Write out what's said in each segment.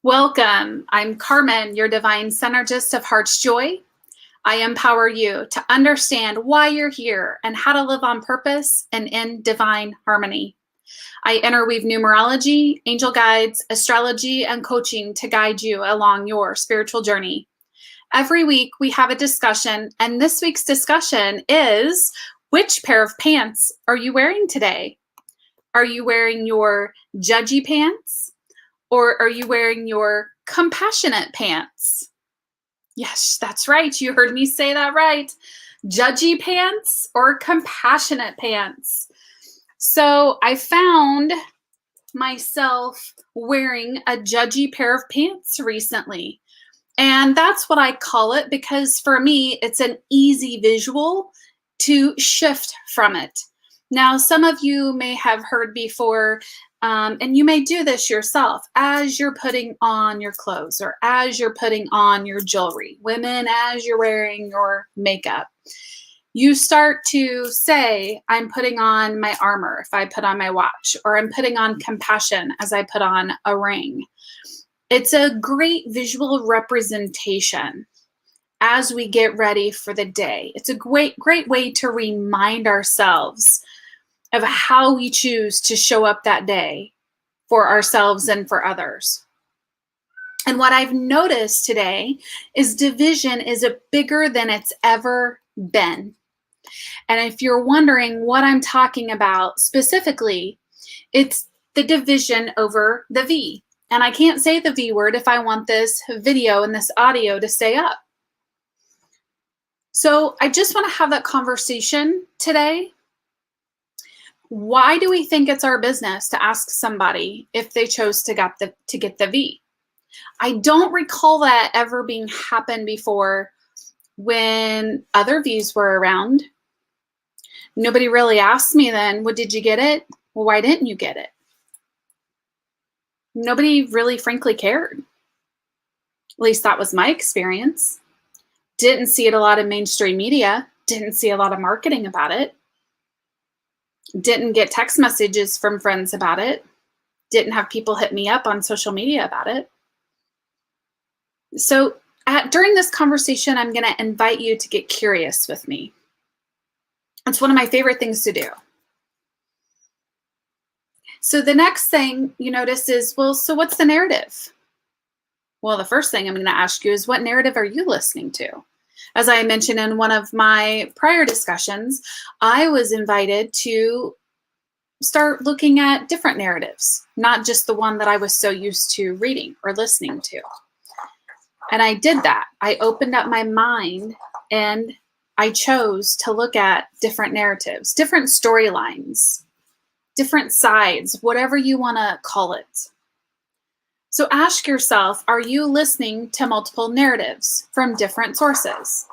Welcome. I'm Carmen, your divine synergist of Heart's Joy. I empower you to understand why you're here and how to live on purpose and in divine harmony. I interweave numerology, angel guides, astrology, and coaching to guide you along your spiritual journey. Every week we have a discussion, and this week's discussion is: which pair of pants are you wearing today? Are you wearing your judgy pants? Or are you wearing your compassionate pants? Yes, that's right. You heard me say that right. Judgy pants or compassionate pants. So I found myself wearing a judgy pair of pants recently. And that's what I call it because for me, it's an easy visual to shift from it. Now, some of you may have heard before, and you may do this yourself as you're putting on your clothes or as you're putting on your jewelry. Women, as you're wearing your makeup, you start to say, I'm putting on my armor if I put on my watch, or I'm putting on compassion as I put on a ring. It's a great visual representation as we get ready for the day. It's a great way to remind ourselves of how we choose to show up that day for ourselves and for others. And what I've noticed today is division is bigger than it's ever been. And if you're wondering what I'm talking about specifically, it's the division over the V. And I can't say the V word if I want this video and this audio to stay up. So I just want to have that conversation today. Why do we think it's our business to ask somebody if they chose to get the V? I don't recall that ever being happened before when other Vs were around. Nobody really asked me then, well, did you get it? Well, why didn't you get it? Nobody really frankly cared. At least that was my experience. Didn't see it a lot in mainstream media. Didn't see a lot of marketing about it. Didn't get text messages from friends about it. Didn't have people hit me up on social media about it. So during this conversation, I'm going to invite you to get curious with me. It's one of my favorite things to do. So the next thing you notice is, well, so what's the narrative? Well, the first thing I'm going to ask you is, what narrative are you listening to? As I mentioned in one of my prior discussions, I was invited to start looking at different narratives, not just the one that I was so used to reading or listening to. And I did that. I opened up my mind and I chose to look at different narratives, different storylines, different sides, whatever you want to call it. So ask yourself, are you listening to multiple narratives from different sources?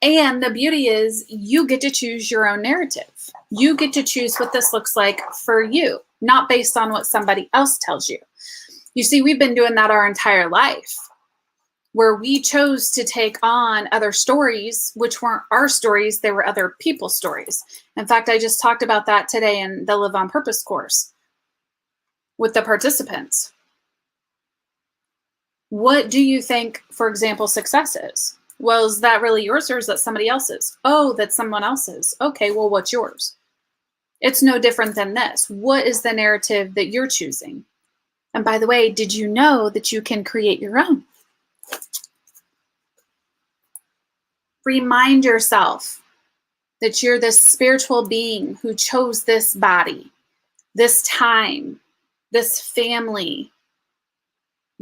And the beauty is you get to choose your own narrative. You get to choose what this looks like for you, not based on what somebody else tells you. You see, we've been doing that our entire life, where we chose to take on other stories, which weren't our stories, they were other people's stories. In fact, I just talked about that today in the Live on Purpose course with the participants. What do you think, for example, success is? Well, is that really yours or is that somebody else's? Oh, that's someone else's. Okay, well, what's yours? It's no different than this. What is the narrative that you're choosing? And by the way, did you know that you can create your own? Remind yourself that you're this spiritual being who chose this body, this time, this family,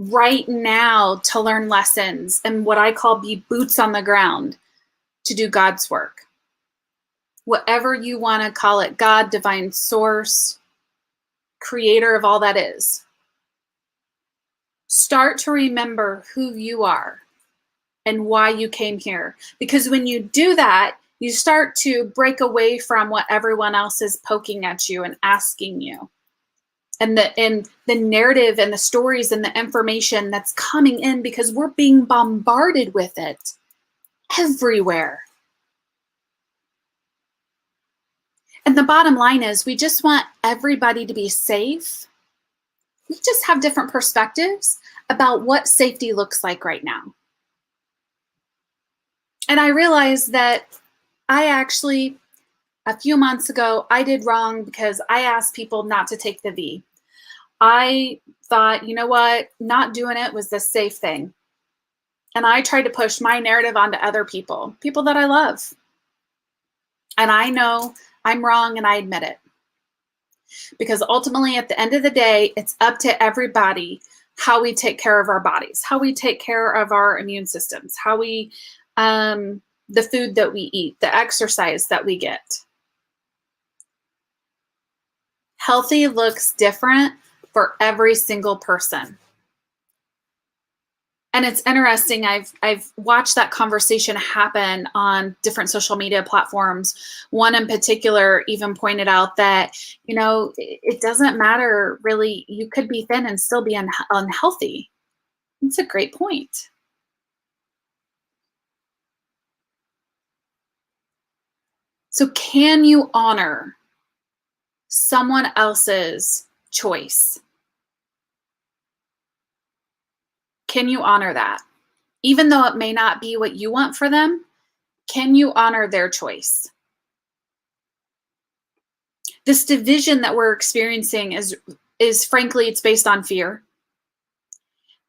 right now to learn lessons and what I call be boots on the ground to do God's work. Whatever you want to call it, God, divine source, creator of all that is. Start to remember who you are and why you came here. Because when you do that, you start to break away from what everyone else is poking at you and asking you. And the narrative and the stories and the information that's coming in, because we're being bombarded with it everywhere. And the bottom line is we just want everybody to be safe We just have different perspectives about what safety looks like right now. And I realized that I actually, a few months ago, I did wrong because I asked people not to take the V. I thought, you know what, not doing it was the safe thing. And I tried to push my narrative onto other people, people that I love. And I know I'm wrong and I admit it. Because ultimately, at the end of the day, it's up to everybody how we take care of our bodies, how we take care of our immune systems, how we, the food that we eat, the exercise that we get. Healthy looks different for every single person. And it's interesting, I've watched that conversation happen on different social media platforms. One in particular even pointed out that, you know, it doesn't matter really. You could be thin and still be unhealthy. It's a great point. So can you honor someone else's choice? Can you honor that? Even though it may not be what you want for them, can you honor their choice? This division that we're experiencing is frankly, it's based on fear.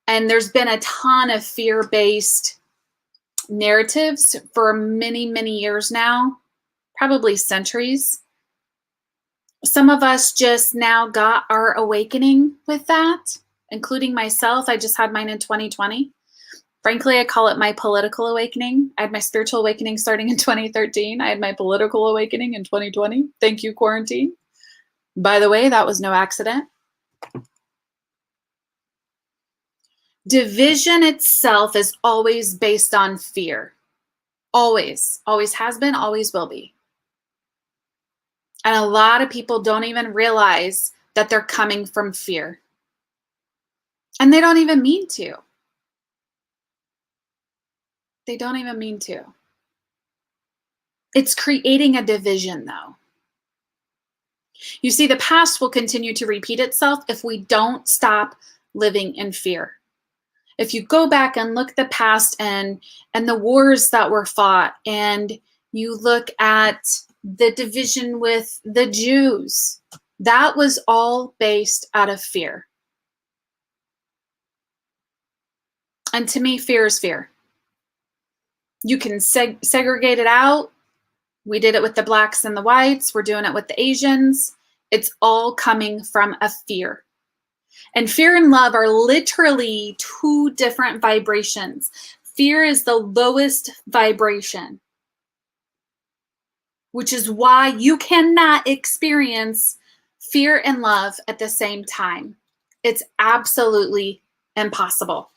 And there's been a ton of fear-based narratives for many, many years now, probably centuries. Some of us just now got our awakening with that, including myself. I just had mine in 2020. Frankly, I call it my political awakening. I had my spiritual awakening starting in 2013. I had my political awakening in 2020. Thank you, quarantine. By the way, that was no accident. Division itself is always based on fear. Always. Always has been, always will be. And a lot of people don't even realize that they're coming from fear. And they don't even mean to. They don't even mean to. It's creating a division, though. You see, the past will continue to repeat itself if we don't stop living in fear. If you go back and look at the past and the wars that were fought, and you look at the division with the Jews, that was all based out of fear. And to me, fear is fear. You can segregate it out. We did it with the blacks and the whites. We're doing it with the Asians. It's all coming from a fear. And fear and love are literally two different vibrations. Fear is the lowest vibration, which is why you cannot experience fear and love at the same time. It's absolutely impossible.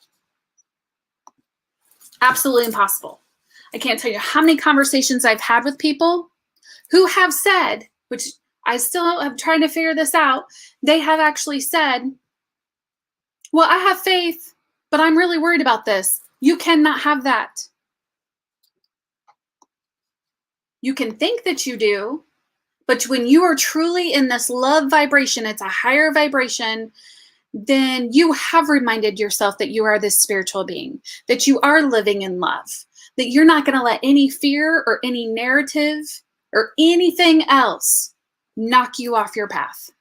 Absolutely impossible. I can't tell you how many conversations I've had with people who have said, which I still am trying to figure this out, they have actually said, well, I have faith, but I'm really worried about this. You cannot have that. You can think that you do, but when you are truly in this love vibration, it's a higher vibration, then you have reminded yourself that you are this spiritual being, that you are living in love, that you're not going to let any fear or any narrative or anything else knock you off your path.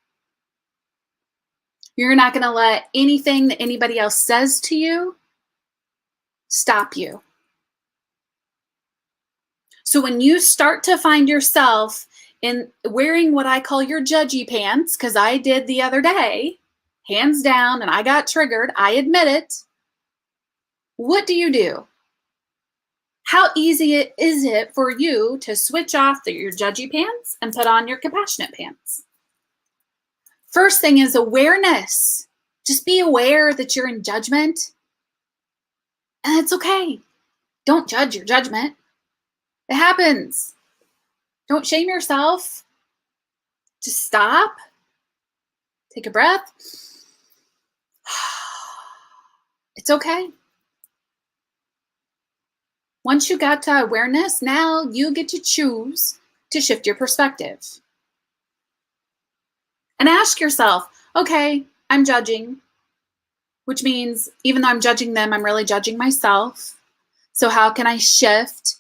You're not going to let anything that anybody else says to you stop you. So when you start to find yourself in wearing what I call your judgy pants, because I did the other day, hands down, and I got triggered, I admit it, what do? How easy is it for you to switch off your judgy pants and put on your compassionate pants? First thing is awareness. Just be aware that you're in judgment. And it's okay. Don't judge your judgment. It happens. Don't shame yourself. Just stop. Take a breath. It's okay. Once you got to awareness, now you get to choose to shift your perspective. And ask yourself, okay, I'm judging, which means even though I'm judging them, I'm really judging myself. So how can I shift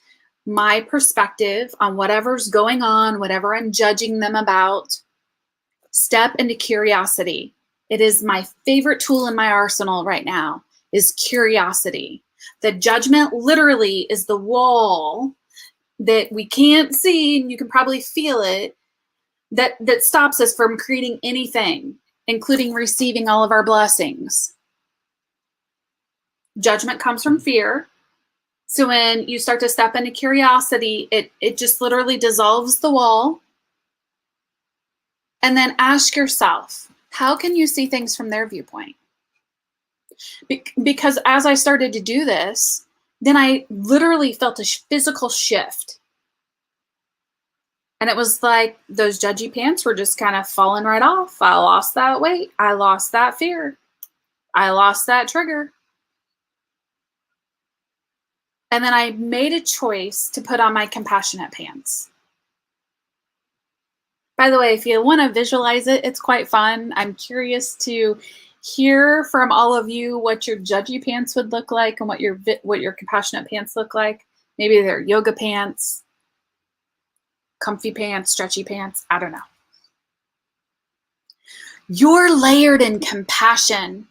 my perspective on whatever's going on, whatever I'm judging them about? Step into curiosity. It is my favorite tool in my arsenal right now, is curiosity. The judgment literally is the wall that we can't see, and you can probably feel it, that stops us from creating anything, including receiving all of our blessings. Judgment comes from fear. So when you start to step into curiosity, it just literally dissolves the wall. And then ask yourself, how can you see things from their viewpoint? Because as I started to do this, then I literally felt a physical shift. And it was like those judgy pants were just kind of falling right off. I lost that weight. I lost that fear. I lost that trigger. And then I made a choice to put on my compassionate pants. By the way, if you want to visualize it, it's quite fun. I'm curious to hear from all of you what your judgy pants would look like and what your compassionate pants look like. Maybe they're yoga pants, comfy pants, stretchy pants. I don't know. You're layered in compassion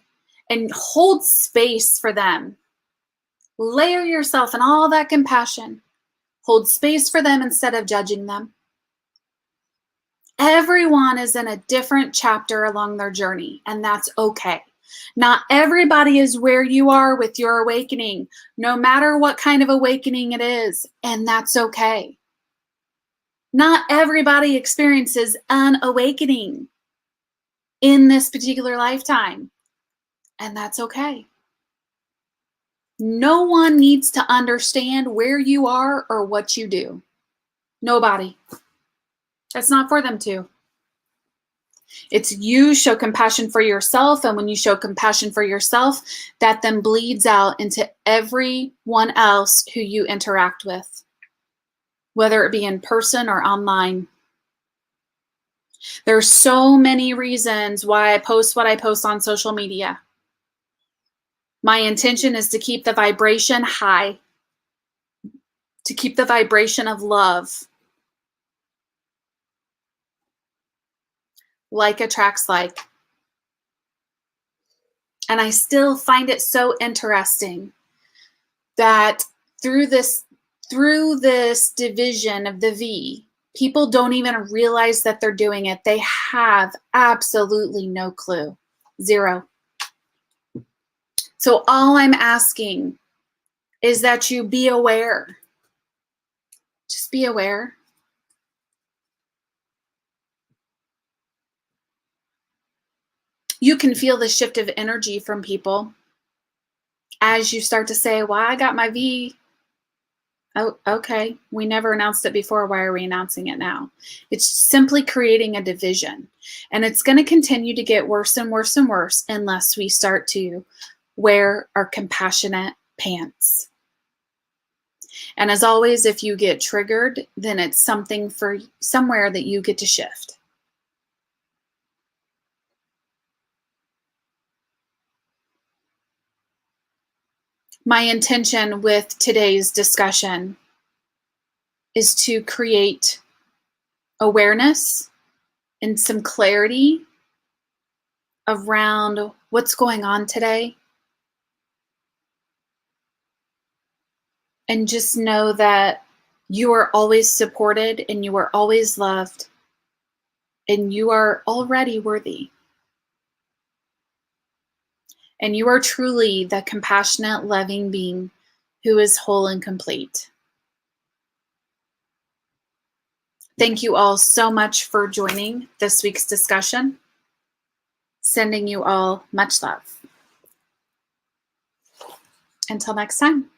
and hold space for them. Layer yourself in all that compassion. Hold space for them instead of judging them. Everyone is in a different chapter along their journey, and that's okay. Not everybody is where you are with your awakening, no matter what kind of awakening it is, and that's okay. Not everybody experiences an awakening in this particular lifetime, and that's okay. No one needs to understand where you are or what you do. Nobody. That's not for them to. It's you show compassion for yourself, and when you show compassion for yourself, that then bleeds out into everyone else who you interact with, whether it be in person or online. There's so many reasons why I post what I post on social media. My intention is to keep the vibration high, to keep the vibration of love. Like attracts like. And I still find it so interesting that through this division of the V, people don't even realize that they're doing it. They have absolutely no clue. Zero. So all I'm asking is that you be aware. Just be aware. You can feel the shift of energy from people as you start to say, well, I got my V. Oh, okay. We never announced it before. Why are we announcing it now? It's simply creating a division. And it's going to continue to get worse and worse and worse unless we start to wear our compassionate pants. And as always, if you get triggered, then it's something for somewhere that you get to shift. My intention with today's discussion is to create awareness and some clarity around what's going on today. And just know that you are always supported and you are always loved and you are already worthy. And you are truly the compassionate, loving being who is whole and complete. Thank you all so much for joining this week's discussion. Sending you all much love. Until next time.